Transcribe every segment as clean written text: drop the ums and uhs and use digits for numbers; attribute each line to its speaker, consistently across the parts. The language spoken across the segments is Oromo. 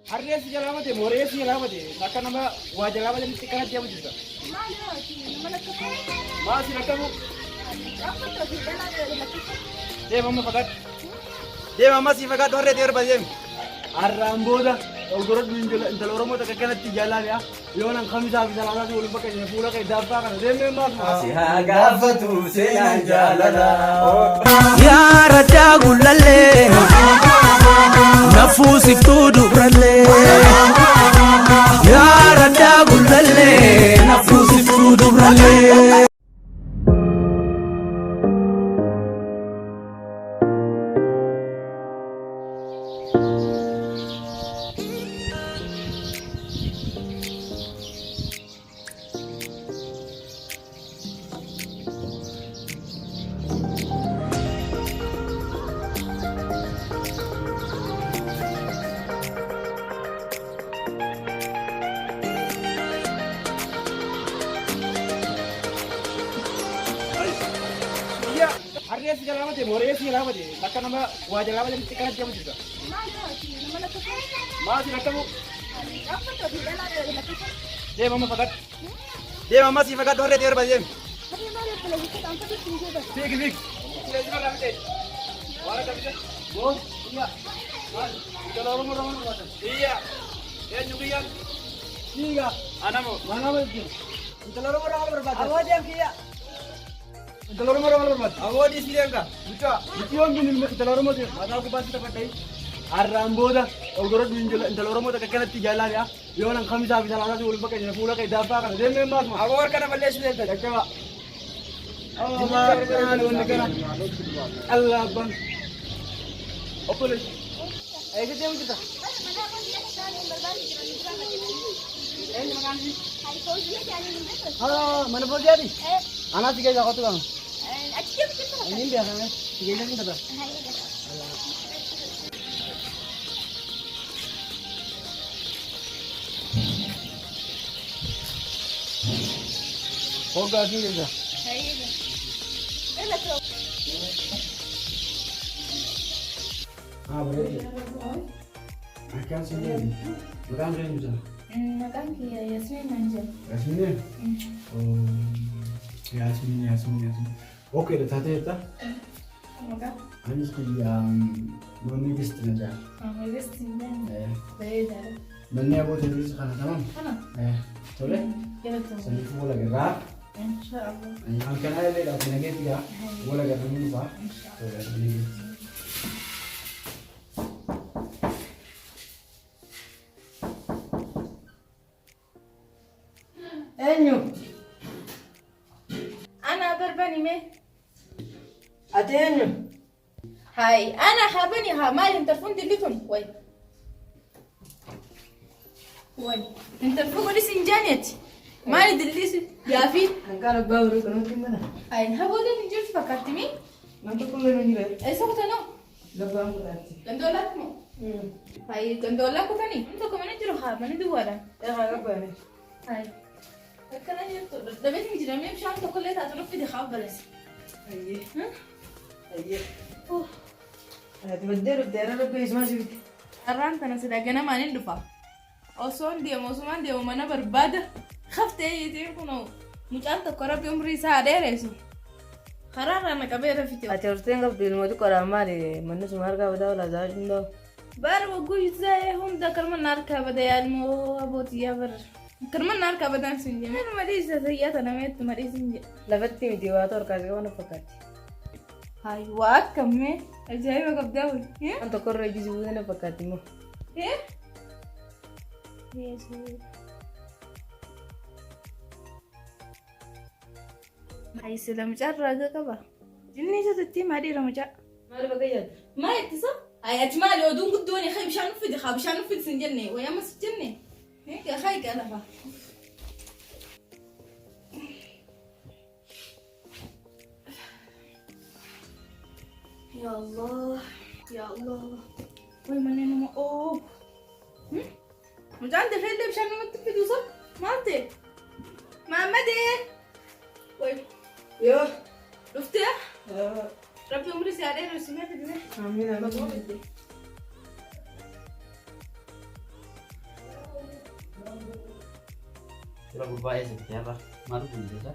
Speaker 1: Harus jalan mati, Mores jalan mati. Maka nama wajah jalan mati sekarang dia juga. Masih nak kamu? Dia mama fakat. Dia mama si fakat orang dia berbajem. Aramboda. Ogorot minjol intel orang mau tak kena jalan ya. Yonan kami sahaja jalan lagi ulun pakai ni pula kayak dapat kan. Dia memang masih
Speaker 2: Gafatu senan jalala
Speaker 3: Ya Raja Gulalle Nafusi tudu bralle Ya Raja Gulalle Nafusi tudu bralle
Speaker 1: Harus jalan mati, Mores jalan mati. Maka nama wajah jalan mati sekarang dia juga. Masih nak kamu? Dia mama fakat. Dia mama si fakat orang dia berbajem. Fik. Dia jalan mati. Wala tak bisa. Oh, iya. Mas, kita lalu orang. Iya. Dia juga yang. Iya. Anamu. Mana mau? Kita lalu orang berbajem. Awak dia kia. Telur orang berbat. Awak di sini enggak? Bisa. Itu yang gini telur orang mati. Masa aku pasti dapat day. Aramboda. Ogorot minjol telur orang mau tak kena jalan ya. Yonan kami sahaja jalan lagi ulun pakai ni pula kayak dapat kan. Dia memang. Awak kena balik sudah tak kena. Allah bang. Apa lagi? Ayo kita yang kita. Mana boleh jadi? Anak tiga jago tu bang. Ini biasa ni. Tiga jago kita. Kau gas ni juga. Boleh. Akan sini. Bukan sini juga.
Speaker 4: Makan kia Yasmin manja.
Speaker 1: Yasmin. Oh. Yasmin. Oke, dah tadi itu.
Speaker 4: Makan.
Speaker 1: Ani yang mami bisnya.
Speaker 4: Mami bisnya. Beda.
Speaker 1: Mana aku jadi sekarang tamam?
Speaker 4: Mana?
Speaker 1: Boleh?
Speaker 4: Ya betul.
Speaker 1: Saya pun lagi rap.
Speaker 4: Insyaallah.
Speaker 1: Yang kan ada dah punya gitu ya. Boleh lagi dulu pak. Boleh.
Speaker 5: Enyu,
Speaker 4: Ana berbani me.
Speaker 5: ate enyu.
Speaker 4: Hai, ana habani ha mali telefon dilitum. Wai. Interfon lisi injanet. Mali dilisi ya fi.
Speaker 5: Angkara bauru kono timana.
Speaker 4: Hai, habole ni jurf fakatimi.
Speaker 5: Nanti kulo ni be.
Speaker 4: Ai sokta no.
Speaker 5: Labang kurati.
Speaker 4: Gandola mo. Hai, gandola ko tani. Into ko mani jiro ha mani duwala.
Speaker 5: Ya ha rabane.
Speaker 4: Hai. Kana yurto. Da beti mi jirami mshan to kulleta atrufi di khabalas.
Speaker 5: Ayye.
Speaker 4: Ayye.
Speaker 5: Ate badero tera rabbe isma sibiti.
Speaker 4: Arran kana sida gana mani dufa. Oson dia Osman dia mana berbada. Khafte yiti kuno. Mucanta korab umri sa deresu. Kharara na kabera fiti.
Speaker 5: Ate urtenga bil modu koramari manu sumar ka bada wala zajindo.
Speaker 4: Bar waguj zay hum da karman nar ka bada yalmo abot ya bar. Karman nar ka bada sinje. Men maris zayata na met maris sinje.
Speaker 5: Lafatti mi diwata or kaga wana fakati.
Speaker 4: Hai wa kamme ajay ma kabdawi.
Speaker 5: Anto korro jizu wana fakati mo.
Speaker 4: Yes. Hai selam jarraga kaba. Jinni jatati mari ramaja.
Speaker 5: Mari bagayat.
Speaker 4: ما يتصل هاي أجمال ودون قدوني خي بشان نفدي خا بشان نفدي سنجني ويا ما سجني هيك يا خي كذا فا يا الله يا الله وي منين ما أوه مش عندي خير ليه بشان ما تفدي وصل ما أنت محمدي وي
Speaker 5: Yo.
Speaker 4: رفتها ربي عمري سعدين وسمعت دي
Speaker 5: Amin amin.
Speaker 1: Kira gurbaa eessa yarra maal guddisaa?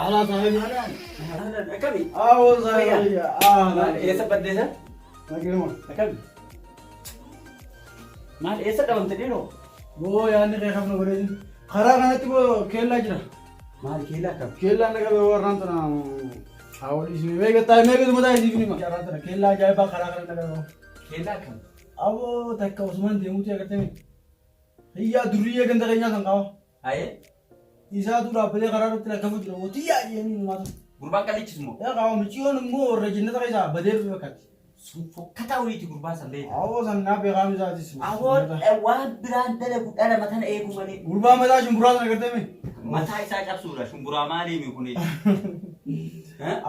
Speaker 2: Ala sahibi.
Speaker 1: Akami?
Speaker 2: Awo sahibi.
Speaker 1: Eessa baddeessa?
Speaker 2: Nagirma.
Speaker 1: Akami? Maal eessa dhabamte dhino?
Speaker 2: Boo yaanni kee qabna godhee karaa kanatti boo keellaa jira.
Speaker 1: Maal keellaa akkam?
Speaker 2: Keellaan dhagaa warraan tana hawli isin meeqataa mataa isiif nima. Warraan tana keellaa ajaa'ibaa karaa kana dhagaa.
Speaker 1: Keellaa akkam?
Speaker 2: Awoo takka Usman deemuuti agartame. Hiyyaa durriyyee ganda keenyaa kan qaba.
Speaker 1: Ayee?
Speaker 2: Isaatu dhaabbatee karaa irratti lakkafu jira. Wootiyyaa jennee numaatu.
Speaker 1: Gurbaan qalichis moo?
Speaker 2: Yaa qaama michiyoon immoo warra jennata keessaa badee dhufe fakkaatti.
Speaker 1: Fokkataa wayiiti gurbaan san beeku.
Speaker 2: Awoo san naa beekamu isaatis.
Speaker 1: Awoo waan biraan dalagu dhala matana eegu malee.
Speaker 2: Gurbaa mataa shumburaa sana agartame.
Speaker 1: Mataa isaa cabsuudha shumburaa maaliimi kuni?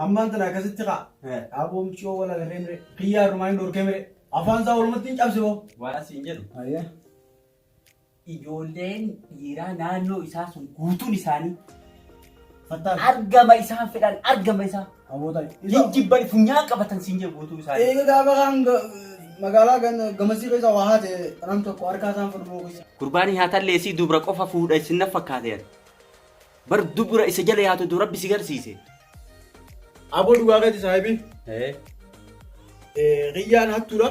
Speaker 2: Ammaan tana akkasitti kaa. Aboo michiyoo wal agarree mire. Kiyyaa rumaan dorkee mire. Afaan isaa walumatti hin cabse boo.
Speaker 1: Waan asiin jedhu.
Speaker 2: Ayyaa.
Speaker 1: Ijoolleen dhiiraa naannoo isaa sun guutuun isaanii
Speaker 2: Fattaan.
Speaker 1: argama isaan fedhan argama isaa.
Speaker 2: Aboota.
Speaker 1: Jijjibban funyaan qabatan siin jedhu guutuu isaanii.
Speaker 2: Eega gaafa kan magaalaa gamasii keessa waa haate nam tokko harkaa isaan fudhu keessa.
Speaker 1: Gurbaanii haa talleessii dubra qofa fuudha isin na fakkaateera. Bar dubra isa jala yaatu dura rabbi si garsiise.
Speaker 2: Aboo dhugaa keeti saahibii. Riyyaan hattuudha.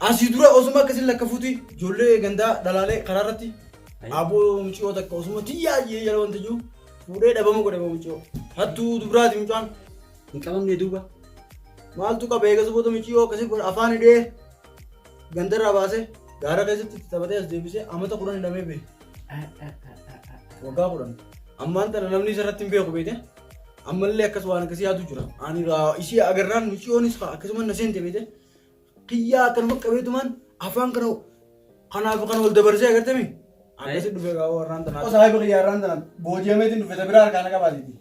Speaker 2: Asii dura osuma akkasiin lakkafuuti ijoollee gandaa dhalaalee karaa irratti aboo mucoo takka osuma tiyyaayee jala wanta jiru fuudhee dhabama godhe mucoo. Hattuu dubaraati mucaan.
Speaker 1: Hin qabamne duuba.
Speaker 2: Maaltu qaba eegas boota mucoo akkasii godhe afaan hidhee gandarraa baasee gaara keessatti itti taphatee as deebisee amata 10 hidhamee bee. Waggaa 10. Ammaan tana namni isarratti hin beeku beekte. Ammallee akkas waan akkasii yaadu jira. Ani ishee agarraan mucoonis akkasuma na seente beekte. Kiyyaa akkanuma qabeetumaan afaan kana kanaaf kan wal dabarsee agartame. Akkasii dhufee gaa'oo warraan tanaa. Saahiba kiyyaa warraan tanaa booji'ameetiin dhufe ta biraa harkaan qabaatiti.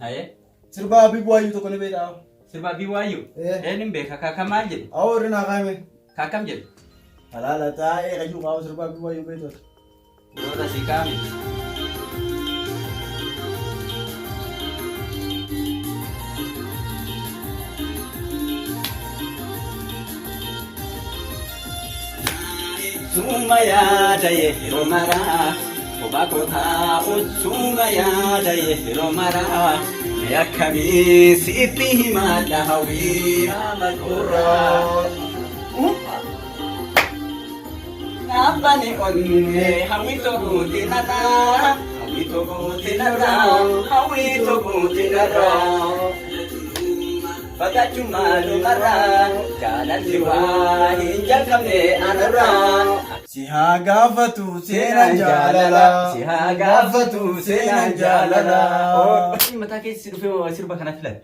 Speaker 2: Sirba Abii Buwaayyuu tokko ni beektaa.
Speaker 1: Sirba Abii Buwaayyuu? Eenyuun beeka kaakam maal jedhe?
Speaker 2: Awoo irri naa kaa'ime.
Speaker 1: Kaakam jedhe?
Speaker 2: Alaala taa'ee qayyuu qaama sirba Abii Buwaayyuu beektoota.
Speaker 1: Yeroo asii kaa'ame. Sumaya daye romara, obakota sumaya daye romara, yakami sipi madawi amakura. Nabani onne hawito gutinata, hawito gutinata, hawito gutinata. Fakachumalu mara, jalan jiwa hinjalkamne anara.
Speaker 2: Sihaa gaafatu seenaan jaalala.
Speaker 1: Sihaa gaafatu seenaan jaalala. Mataa keessi dhufee sirba kana filan.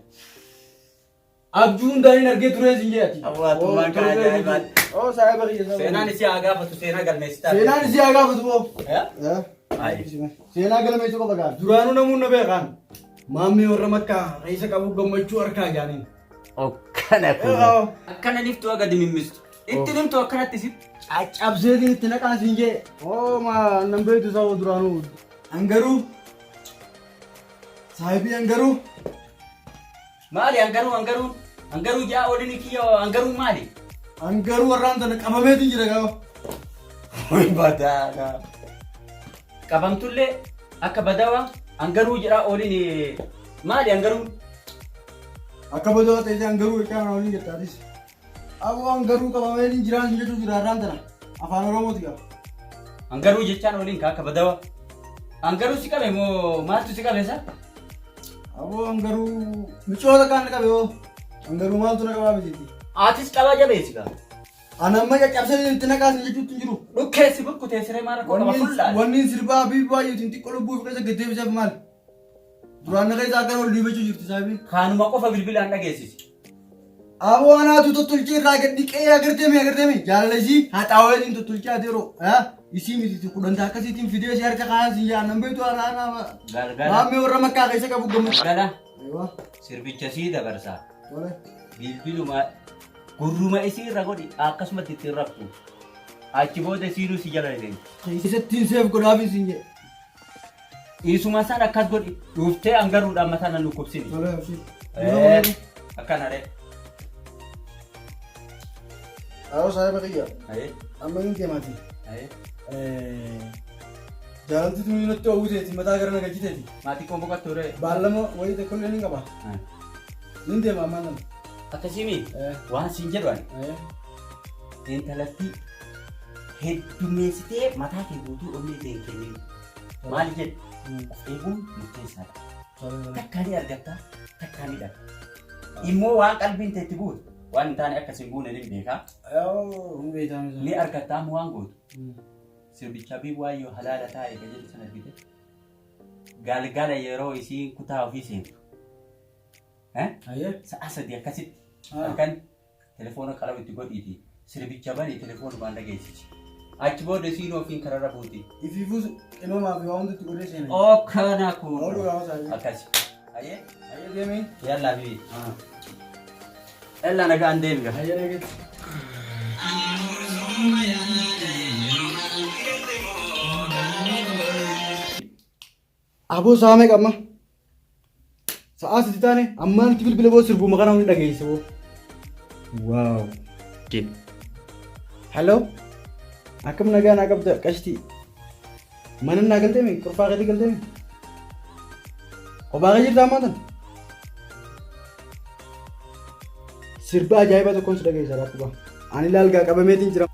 Speaker 2: Abjuun daaniin argee turee siin jeeti.
Speaker 1: Awwaatummaan kan ajaa'ibaan.
Speaker 2: Oo saahiba kiyya.
Speaker 1: Seenaan isii haa gaafatu seenaa galmeessitaa.
Speaker 2: Seenaan isii haa gaafatu boo.
Speaker 1: Ayi.
Speaker 2: Seenaa galmeessu qofa gaaf. Duraanuu namuun na beekaan. Maammee warra makkaa reessa qabu gammachuu harkaa jaaniin.
Speaker 1: Akkana kun. Akkana liftuu aga dimimmistu. Itti limtuu akkanatti sitti.
Speaker 2: Cabseetiin itti naqaan siin jee. Oo maa nan beektu isaa duraanuu. Angaruu. Saahibii angaruu.
Speaker 1: Maali angaruu jaa oolini kiyya angaruu maali?
Speaker 2: Angaruu warraan tana qabameetiin jira gaafa.
Speaker 1: Hoy badaadha. Qabamtullee akka badawa angaruu jedhaa oolini maali angaruu?
Speaker 2: Akka badawa ta'e angaruu jecha ana waliin jettaatis. Aboo angaruu qabameetiin jiraan jechuun jira warraan tana afaan Oromooti gaafa.
Speaker 1: Angaruu jechaan ooliin akka badawa. Angaruu si qabe moo maaltu si qabe isaa?
Speaker 2: Aboo angaruu michoota kaan qabe hoo angaruu maaltu na qabaa miti.
Speaker 1: Aatis qabaa jabeessi gaa.
Speaker 2: Anamma caccabsanii itti naqaasin jechuutti hin jiru.
Speaker 1: Dhukkeessi bukkutee siree maara qofa fuullaan.
Speaker 2: Wanni sirbaa Abii Buwaayyuutiin xiqqoo lubbuuf keessa gaddeebiseef maal? Duraan na keessa akka ol dhiibachuu jirti saahibii.
Speaker 1: Kaanuma qofa bilbilaan dhageessisi.
Speaker 2: Aboo anaatu tottolchee irraa gadi qe'ee agarteemi jaalala isii haxaaweetiin tottolchee adeeroo isii miti kudhanta akkasiitiin fidee si harka kaa'an si jaan nan beektu anaanaa maammee warra makkaa keessa qabu gammachuu.
Speaker 1: Gala sirbicha sii dabarsaa. Bilbiluma gurruma isii irra godhi akkasumatti ittiin raftu. Achi booda siinuu si jala deemu.
Speaker 2: Isattiin seef godhaafii siin jee.
Speaker 1: Isuma san akkas godhi dhuftee angaruudhaan mataa nan dhukkubsini. Akkana dhee.
Speaker 2: Awwa saahiba kiyya.
Speaker 1: Aye.
Speaker 2: Amma hin deemaati.
Speaker 1: Aye.
Speaker 2: Jaalalti tuni nutti oowwiteeti mataa gara nagajjiteeti.
Speaker 1: Maatii koon boqottoo ree.
Speaker 2: Baallama wayii tokko illee ni qaba. Nin deema ammaan nama.
Speaker 1: Akkasimi waan siin jedhu ani. Intalatti heddumeessitee mataa kee guutuu onnee ta'e kenniin. Maali jedhu of eeguun murteessaadha. Takkaanii argatta takkaanii dhabda. Immoo waan qalbiin ta'etti guutu waan hin taane akkasiin guune ni beekaa.
Speaker 2: Hin beekame.
Speaker 1: Ni argattaa moo waan gootu. Sirbicha bii waayyoo halaala taa'e ka jedhu sana argite. Galgala yeroo isiin kutaa ofii seentu. Sa'a sadii akkasitti halkan telefoona qalama itti godhiiti. Sirbicha bani telefoona waan dhageessisi. Achi booda isiin ofiin kararra buuti.
Speaker 2: Ifiifus imamaa fi waan itti godhee seenaa.
Speaker 1: Kana kun. Akkasi. Ayyee.
Speaker 2: Ayyee deemee.
Speaker 1: Yallaa bibi. Yallaa nagaan deemi gaa.
Speaker 2: Ayyee nageetti. Aboo saamee qabma. Sa'aa sitti taane ammaan itti bilbila boo sirbuu maqaa namni dhageesse boo. Waaw. Hello. Akkam nagaa naa qabda qashtii. Mana naa galteemi qurfaa gadi galteemi. Kophaa kee jirtaa ammaa tan. Sirba ajaa'iba tokkoon si dhageessa rakkuba. Ani ilaalgaa qabameetiin jira.